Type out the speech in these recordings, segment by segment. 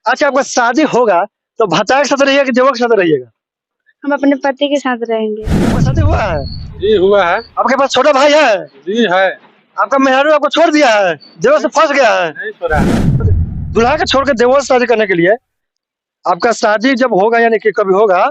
अच्छा, आपका शादी होगा तो भतार के साथ रहिएगा कि देवर के साथ रहिएगा? हम अपने पति के साथ रहेंगे। आपका शादी हुआ है? जी हुआ है। आपके पास छोटा भाई है? जी है। आपका मेहरारू आपको छोड़ दिया है, देवर से फंस गया है? नहीं छोड़ा। दूल्हा के छोड़ के देवर से शादी करने के लिए आपका शादी जब होगा यानी कि कभी होगा,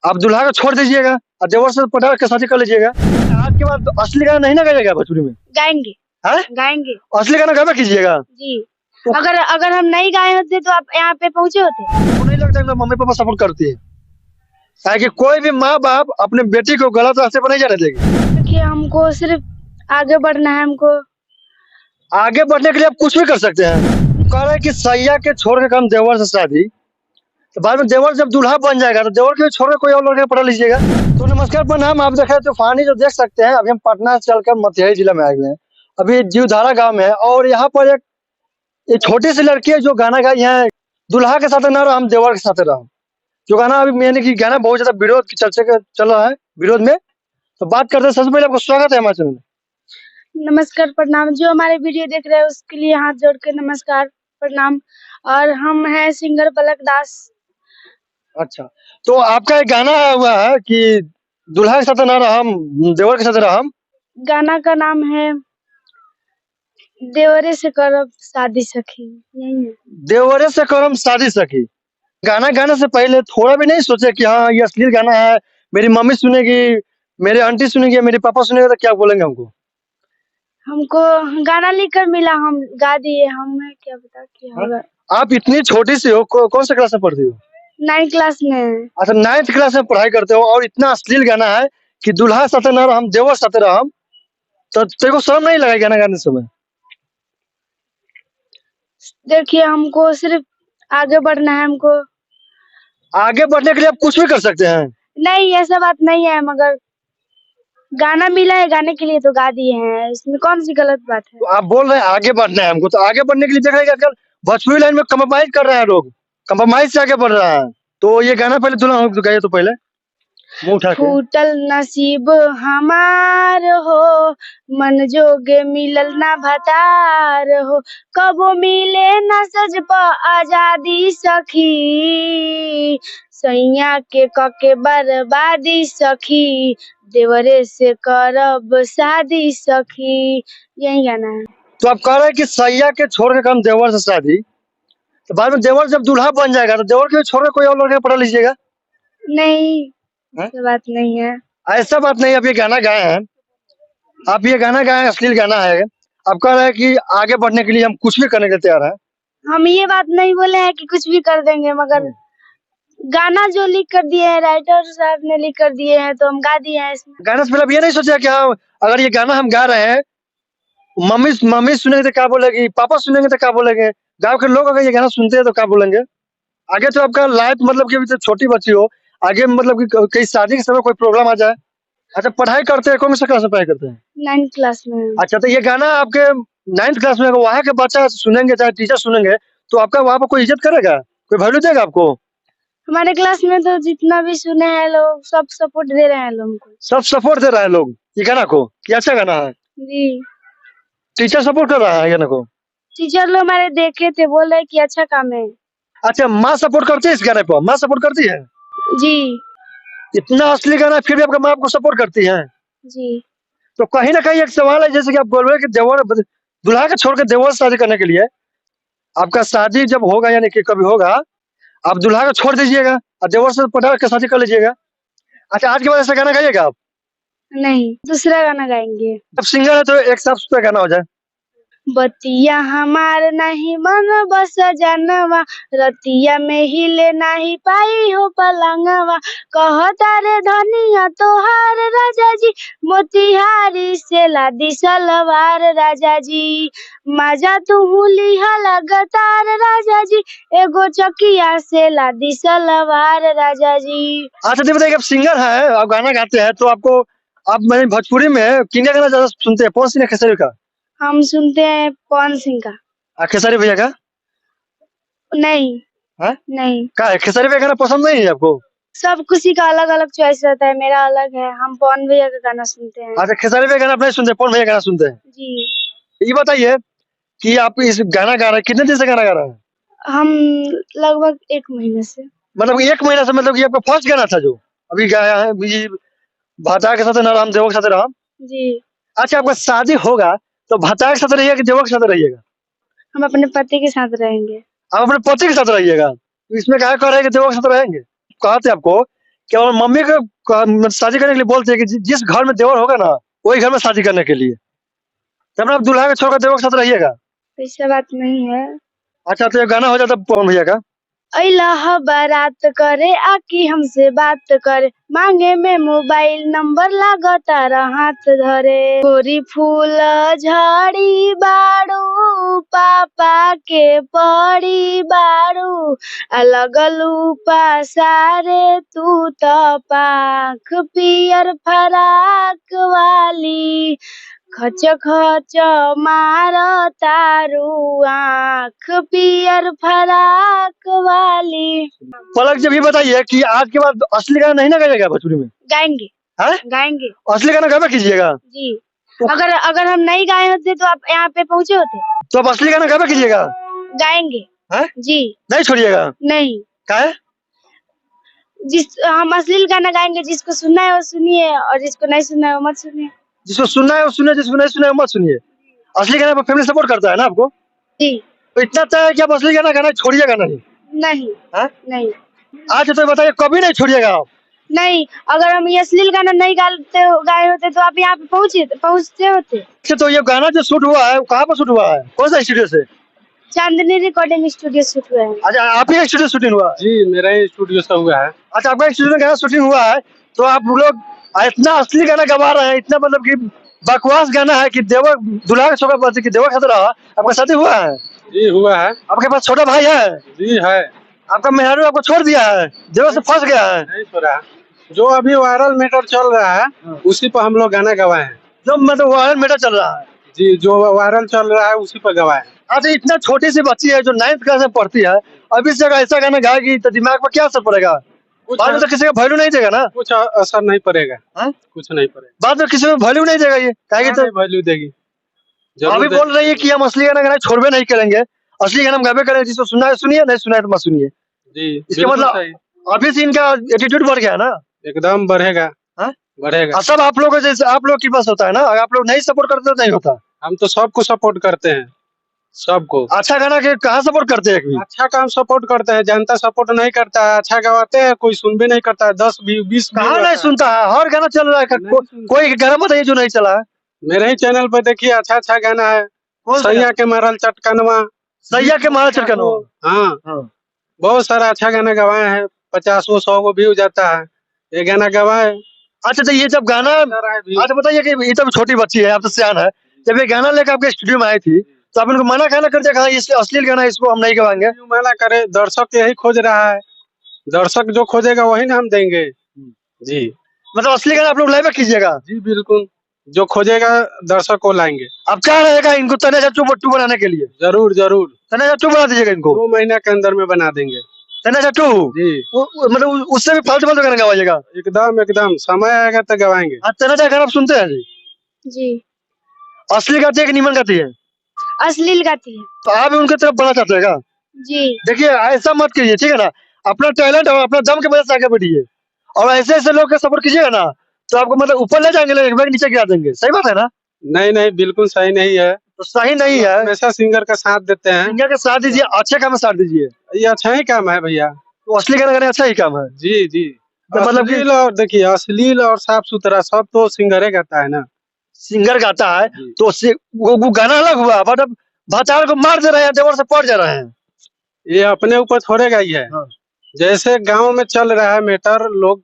आप दूल्हा को छोड़ दीजिएगा और देवर से पटा के शादी कर लीजिएगा। आज के बाद असली गाना नहीं ना गाइएगा भोजपुरी में? गाएंगे। हैं? गाएंगे। असली गाना गावे कीजिएगा। जी। अगर अगर हम नहीं गाए होते तो आप यहाँ पे पहुँचे होते? आपको नहीं लगता कि मम्मी पापा सपोर्ट करती है? ताकि कोई भी माँ बाप अपने बेटी को गलत रास्ते पर नहीं जाने देगी। देखिए हमको सिर्फ आगे बढ़ना है। हमको आगे बढ़ने के लिए आप कुछ भी कर सकते हैं। कह रहे हैं कि सैया के छोड़ के हम देवर से शादी, तो बाद में देवर जब दूल्हा बन जाएगा तो देवर के छोड़ के कोई और लड़के पढ़ा लीजिएगा। तो नमस्कार प्रणाम, आप देख रहे तूफानी जो देख सकते हैं। अभी हम पटना से चलकर मटिहानी जिला में आए हुए हैं। अभी जीवधारा गांव में है और यहाँ पर एक छोटी सी लड़की है जो गाना गाई है, दूल्हा के साथ ना रहो हम देवर के साथ रहो। जो गाना अभी यानी कि गाना बहुत ज्यादा विरोध की चर्चा का चल रहा है, विरोध में। तो बात करते हैं, सबसे पहले आपको स्वागत है हमारे चैनल में। नमस्कार प्रणाम। जो हमारे वीडियो देख रहे हैं उसके लिए हाथ जोड़ के नमस्कार प्रणाम। और हम हैं सिंगर पलक दास। अच्छा, तो आपका एक गाना आया हुआ है कि दूल्हा के साथ ना रहो हम देवर के साथ रहो हम। गाना का नाम है देवरे से करब शादी सखी। यही है। देवरे से करम शादी सखी। गाना गाने से पहले थोड़ा भी नहीं सोचे कि हाँ ये अश्लील गाना है, मेरी मम्मी सुनेगी, मेरे आंटी सुनेगी, मेरे पापा सुनेगा तो क्या बोलेंगे हमको? हमको गाना लिखकर मिला, हम गा दिए। हमें क्या पता क्या होगा। आप इतनी छोटी सी हो, कौन सा क्लास में पढ़ती हो? 9th क्लास में। अच्छा, 9th क्लास में पढ़ाई करते हो और इतना अश्लील गाना है कि दूल्हा साथे ना हम देवर साथे रहम, तो तेरे को शर्म नहीं लगा गाना गाने समय? देखिए हमको सिर्फ आगे बढ़ना है। हमको आगे बढ़ने के लिए आप कुछ भी कर सकते हैं। नहीं, ऐसा बात नहीं है, मगर गाना मिला है गाने के लिए तो गा दिए हैं। इसमें कौन सी गलत बात है? तो आप बोल रहे हैं आगे बढ़ना है हमको, तो आगे बढ़ने के लिए देख रहे हैं कि आजकल भोजपुरी लाइन में कम्प्रोमाइज कर रहे हैं लोग, कम्प्रोमाइज से आगे बढ़ रहा है। तो ये गाना पहले दूल्हा तो गाइए, तो पहले मुंह उठा के। फूटल नसीब हमार हो, मन जोगे मिलल ना भतार हो, कबो मिले न सज प आजादी सखी, सैया के कके बर्बादी सखी, देवरे से करब शादी सखी। यही गाना है। तो आप कह रहे हैं कि सैया के छोड़ के हम देवर से शादी, तो बाद में देवर जब दूल्हा बन जाएगा तो देवर के छोड़ के कोई और लड़के पढ़ा लीजिएगा? नहीं, हैं? ऐसा बात नहीं है। ऐसा बात नहीं। आप ये गाना गाए हैं, आप ये गाना गाए हैं, अश्लील गाना है। आप कह रहे हैं कि आगे बढ़ने के लिए हम कुछ भी करने के तैयार हैं। हम ये बात नहीं बोले हैं कि कुछ भी कर देंगे, मगर गाना जो लिख कर दिए हैं, राइटर साहब ने लिख कर दिए हैं तो हम गा दिए हैं इसमें। गाने से पहले आप ये नहीं सोचा कि हाँ अगर ये गाना हम गा रहे हैं, मम्मी मम्मी सुनेंगे तो क्या बोलेगी, पापा सुनेंगे तो क्या बोलेंगे, गांव के लोग अगर ये गाना सुनते हैं तो क्या बोलेंगे? आगे तो आपका लाइफ मतलब कि अभी तो छोटी बच्ची हो, आगे मतलब कि कहीं शादी के समय कोई प्रॉब्लम आ जाए। अच्छा, पढ़ाई करते हैं, कौन सा क्लास में पढ़ाई करते हैं? 9th क्लास में। अच्छा, तो ये गाना आपके 9th क्लास में अगर वहाँ के बच्चा सुनेंगे, चाहे टीचर सुनेंगे, तो आपका वहाँ पर कोई इज्जत करेगा, कोई वैल्यू देगा आपको? हमारे क्लास में तो जितना भी सुने हैं लोग सब सपोर्ट दे रहे हैं लोगों को। सब सपोर्ट दे रहा है लोग ये गाना को कि अच्छा गाना है। जी। टीचर सपोर्ट कर रहा है गाना को। टीचर लोग हमारे देखे थे, बोल रहे कि अच्छा काम है। अच्छा, माँ सपोर्ट करती है इस गाने पर? माँ सपोर्ट करती है? जी। इतना असली गाना है फिर भी आपका माँ आपको सपोर्ट करती है? जी। तो कहीं ना कहीं एक सवाल है, जैसे कि आप बोल रहे हैं कि देवर दूल्हा के छोड़ के देवर से शादी करने के लिए आपका शादी जब होगा यानी कि कभी होगा, आप दूल्हा को छोड़ दीजिएगा और देवर से पटा के शादी कर लीजिएगा। अच्छा, आज के बाद ऐसा गाना गाइएगा आप? नहीं, दूसरा गाना गाएंगे। अब सिंगर है तो एक साफ सुथरा गाना हो जाए। बतिया हमार नहीं मन बस जानवा, रतिया में हिले नहीं पाई हो पलंगवा, कहता रे धनिया तोहार राजा जी, मोतिहारी से लादी सलवार राजा जी, मजा तू लिहा लगातार राजा जी, एगो चकिया से लादी सलवार राजा जी। अच्छा, तो बताइए, आप सिंगर है, आप गाना गाते हैं, तो आपको आप मैंने भोजपुरी में किनका गाना ज्यादा सुनते हैं? कौन सी खेसारी का? हम सुनते हैं पवन सिंह का। खेसारी भैया का? नहीं है? नहीं, का है खेसारी भैया गाना पसंद नहीं है आपको? सब किसी का अलग अलग चॉइस रहता है, मेरा अलग है। हम पवन भैया का गाना सुनते हैं। अच्छा, खेसारी भैया गाना आप नहीं सुनते, पवन भैया गाना सुनते हैं? जी। ये बताइए कि आप इस गाना गा रहे हैं, कितने दिन से गाना गा रहे हैं? हम लगभग 1 महीने से। मतलब 1 महीना से, मतलब ये आपका फर्स्ट गाना था जो अभी गाया है, अभी भाटा के साथ ना राम देवो के साथ राम। जी। अच्छा, आपका शादी होगा तो भाटा के साथ रहिएगा कि देवो के साथ रहिएगा? हम अपने पति के साथ रहेंगे। आप अपने पति के साथ रहिएगा, तो इसमें क्या कह रहे हैं कि देवो के साथ रहेंगे? कहा थे आपको कि और मम्मी को शादी करने के लिए बोलते हैं कि जिस घर में देवर होगा ना वही घर में शादी करने के लिए, तब आप दूल्हा को छोड़कर देवो के साथ रहिएगा। ऐसा बात नहीं है। अच्छा, तो ये गाना हो जाता पवन भैया का। अइलह बारात करे आकी हमसे बात करे, मांगे में मोबाइल नंबर लागता हाथ धरे, गोरी फूल झड़ी बाड़ू पापा के पड़ी बाड़ू, अलगलू पासारे तू तो पाख पियर फराक वाली, खच खच मार तारू आँख पियर फराक वाली। पलक जी भी बताइए कि आज के बाद असली गाना नहीं ना गाइएगा भोजपुरी में? गाएंगे। हैं? गाएंगे असली गाना गावे कीजिएगा। जी। अगर अगर हम नहीं गाए होते तो आप यहाँ पे पहुँचे होते। तो आप असली गाना गावे कीजिएगा। गाएंगे। हैं? जी। नहीं छोड़िएगा? नहीं। काहे? हम अश्लील गाना गाएंगे, जिसको सुनना है वो सुनिए और जिसको नहीं सुनना है वो मत सुनिए। जिसको सुनना है वो सुनिए, जिसको नहीं सुनना है वो मत सुनिए। असली गाना पर फैमिली सपोर्ट करता है ना आपको? जी। तो इतना तय है कि आप असली गाना गाना छोड़िएगा नहीं? नहीं। हैं? नहीं। आज तो बताइए कभी नहीं छोड़िएगा आप? नहीं, अगर हम ये अश्लील गाना नहीं गाए होते तो आप यहाँ पे पहुँचते होते। अच्छा, तो ये गाना जो शूट हुआ है वो कहाँ पर शूट हुआ है, कौन सा स्टूडियो से? चांदनी रिकॉर्डिंग स्टूडियो शूट हुआ है। अच्छा, आप ही स्टूडियो शूटिंग हुआ? जी, मेरा ही स्टूडियो से हुआ है। अच्छा, आपका स्टूडियो में गाना शूटिंग हुआ है, तो आप लोग इतना असली गाना गवा रहे हैं, इतना मतलब कि बकवास गाना है कि देवर दूल्हा का छोकरा बोलते कि देवर खाते रहा। आपका शादी हुआ है? जी हुआ है। आपके पास छोटा भाई है? जी है। आपका मेहरारू आपको छोड़ दिया है, देवर से फंस गया है? नहीं छोड़ा है। जो अभी वायरल मैटर चल रहा है उसी पर हम लोग गाना गवाए हैं। जो मतलब वायरल मैटर चल रहा है? जी, जो वायरल चल रहा है उसी पर गवाए हैं। अच्छा, इतना छोटी सी बच्ची है जो 9th क्लास में पढ़ती है, अब इस जगह ऐसा गाना गाएगी तो दिमाग पर क्या असर पड़ेगा? बाद में तो किसी का वैल्यू नहीं देगा ना? कुछ असर नहीं पड़ेगा। हाँ? कुछ नहीं पड़ेगा। बाद में किसी में वैल्यू नहीं देगा ये कहेगी तो। वैल्यू देगी। अभी बोल रही है कि हम असली गाना गाना छोड़वे नहीं करेंगे, असली गाना हम गावे करेंगे, जिसको सुनना है सुनिए, नहीं सुना है तो मत सुनिए। जी, इसका मतलब अभी से इनका एटीट्यूड बढ़ गया ना? एकदम बढ़ेगा। हाँ? बढ़ेगा। सब आप लोगों जैसे आप लोग के पास होता है ना, अगर आप लोग नहीं सपोर्ट करते तो नहीं होता। हम तो सबको सपोर्ट करते हैं, सबको। अच्छा गाना के कहाँ सपोर्ट करते हैं? अच्छा काम सपोर्ट करते हैं, जनता सपोर्ट नहीं करता है। अच्छा गवाते हैं, कोई सुन भी नहीं करता है। 10-20 कहाँ नहीं सुनता है? हर गाना चल रहा है, कोई गाना बताइए जो नहीं चला है। मेरे ही चैनल पर देखिए, अच्छा अच्छा गाना है। सैया के मारल चटकनवा। सैया के मारल चटकनवा। हाँ, बहुत सारा अच्छा गाना गवाए हैं। 50-100 व्यू जाता है ये गाना गवाए। अच्छा, तो ये जब गाना, अच्छा बताइए कि ये तो छोटी बच्ची है, आप तो सियान है, जब ये गाना लेकर आपके स्टूडियो में आई थी तो आप इनको मना कहना कर दिया, इस अश्लील गाना इसको हम नहीं गवाएंगे? मना करे, दर्शक यही खोज रहा है। दर्शक जो खोजेगा वही ना हम देंगे। जी, मतलब असली गाना आप लोग लाइव कीजिएगा? जी बिल्कुल, जो खोजेगा दर्शक को लाएंगे। अब क्या रहेगा इनको तने चट्टू बट्टू बनाने के लिए? जरूर जरूर तने चट्टू बना दीजिएगा इनको। 2 महीना के अंदर में बना देंगे तने चट्टू जी। मतलब उससे भी फालतू फालतू गाना गवाइएगा? एकदम एकदम, समय आएगा तो गवाएंगे। तने चट्टू गाना आप सुनते हैं जी? जी। असली गाती है कि नीमन गाती है? अश्लील गाती है। तो आप भी उनके तरफ बढ़ना चाहते हैं क्या? जी। देखिए, ऐसा मत कीजिए, ठीक है ना? अपना टैलेंट और अपना दम के वजह से आगे बढ़िए, और ऐसे ऐसे लोग का सपोर्ट कीजिएगा ना तो आपको मतलब ऊपर ले जाएंगे, एक बैग नीचे गिरा देंगे। सही बात है ना? नहीं नहीं, बिल्कुल सही नहीं है। तो सही नहीं है, हमेशा सिंगर का साथ देते हैं। सिंगर का साथ दीजिए, अच्छे काम में साथ दीजिए। ये अच्छा ही काम है भैया। तो असली गाना गाना अच्छा ही काम है। जी जी, तो मतलब कि अश्लील और देखिए, अश्लील और साफ सुथरा सब तो सिंगर ही गाता है ना। सिंगर गाता है तो वो गाना अलग हुआ, बट अब भतार को मार दे रहे हैं, देवर से पड़ जा रहे हैं। ये अपने ऊपर थोड़े गई है। हाँ। जैसे गांव में चल रहा है मैटर, लोग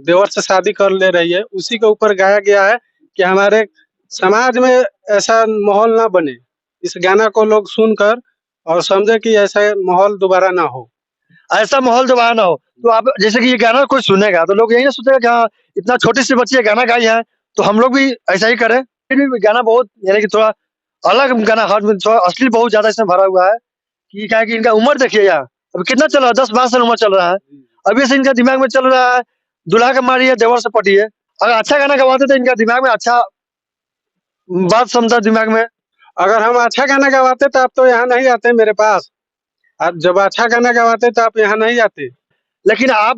देवर से शादी कर ले रही है, उसी के ऊपर गाया गया है कि हमारे समाज में ऐसा माहौल ना बने। इस गाना को लोग सुनकर और समझे कि ऐसा माहौल दोबारा ना हो। ऐसा माहौल दोबारा ना हो, तो आप जैसे कि ये गाना कोई सुनेगा तो लोग यही ना सोचेगा कि हाँ, इतना छोटी सी बच्ची है गाना गाई है तो हम लोग भी ऐसा ही करें। फिर भी गाना बहुत यानी कि थोड़ा अलग गाना, हर थोड़ा असली बहुत ज्यादा इसमें भरा हुआ है कि क्या है कि इनका उम्र देखिए यार, अभी कितना चल रहा है, 10-12 साल उम्र चल रहा है। अभी से इनका दिमाग में चल रहा है दूल्हा का मारी है, देवर से पटी है। अगर अच्छा गाना गवाते तो इनका दिमाग में अच्छा बात समझता दिमाग में। अगर हम अच्छा गाना गवाते तो आप तो यहाँ नहीं आते मेरे पास। आप जब अच्छा गाना गवाते तो आप यहाँ नहीं आते। लेकिन आप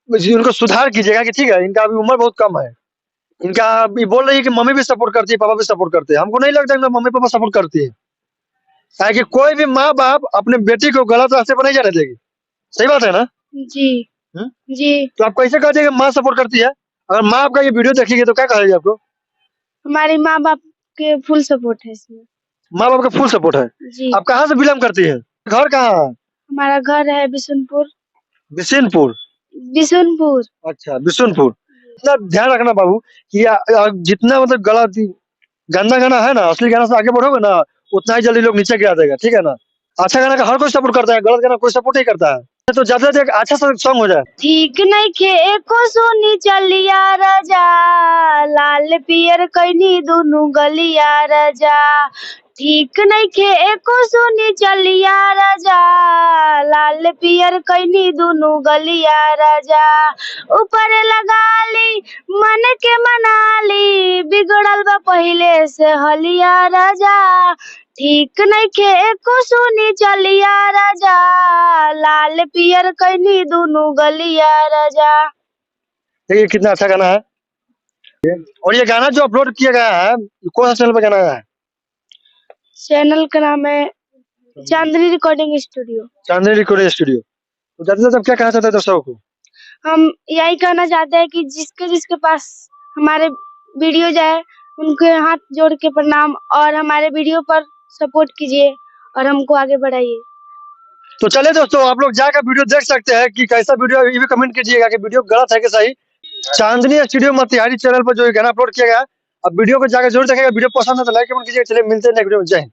उनको सुधार कीजिएगा कि ठीक है, इनका अभी उम्र बहुत कम है, इनका अभी बोल रही है कि मम्मी भी सपोर्ट करती है, पापा भी सपोर्ट करते हैं। हमको नहीं लगता कि मम्मी पापा सपोर्ट करती है, ताकि कोई भी माँ बाप अपने बेटी को गलत रास्ते पर नहीं जाने देगी। सही बात है ना? जी। हम्म? जी। तो आप कैसे कहते हैं कि माँ सपोर्ट करती है? अगर माँ आपका ये वीडियो देखेगी तो क्या कहेगी आपको? हमारे माँ बाप के फुल सपोर्ट है इसमें। माँ बाप का फुल सपोर्ट है। जी। आप कहाँ से बिलोंग करती है? घर कहाँ है? हमारा घर है बिशुनपुर। बिशनपुर। बिशुनपुर। अच्छा, बिशुनपुर। इतना ध्यान रखना बाबू कि जितना मतलब गलत गंदा गाना है ना, असली गाना से आगे बढ़ोगे ना, उतना ही जल्दी लोग नीचे गिरा देगा। ठीक है ना? अच्छा गाना का हर कोई सपोर्ट करता है, गलत गाना कोई सपोर्ट नहीं करता है। तो ज्यादा से ज्यादा अच्छा सा सॉन्ग हो जाए। ठीक नहीं खे एको सुनी चलिया राजा, लाल पियर कैनी दुनु गलिया राजा। ठीक नहीं खे एको सुनी चलिया राजा, लाल पियर कैनी दुनु गलिया राजा। ऊपर लगा ली मन के मनाली, बिगड़ल बा पहिले से हलिया राजा। ठीक नहीं खे एको सुनी चलिया राजा, लाल पियर कैनी दुनु गलिया राजा। देखिए कितना अच्छा गाना है। और ये गाना जो अपलोड किया गया है, कौन सा चैनल पे गाना है? चैनल का नाम है चांदनी रिकॉर्डिंग स्टूडियो। चांदनी रिकॉर्डिंग स्टूडियो। तो ज्यादा से ज्यादा क्या कहना चाहते हैं दर्शकों को? हम यही कहना चाहते हैं कि जिसके जिसके पास हमारे वीडियो जाए, उनके हाथ जोड़ के प्रणाम, और हमारे वीडियो पर सपोर्ट कीजिए और हमको आगे बढ़ाइए। तो चले दोस्तों, आप लोग जाकर वीडियो देख सकते हैं कि कैसा वीडियो, ये भी कमेंट कीजिएगा कि वीडियो गलत है कि सही। चांदनी स्टूडियो मोतिहारी चैनल पर जो ये गाना अपलोड किया गया, अब वीडियो को जाकर जरूर देखेगा। वीडियो पसंद है तो लाइक कमेंट कीजिएगा। चलिए मिलते हैं नेक्स्ट वीडियो में। जय हिंद।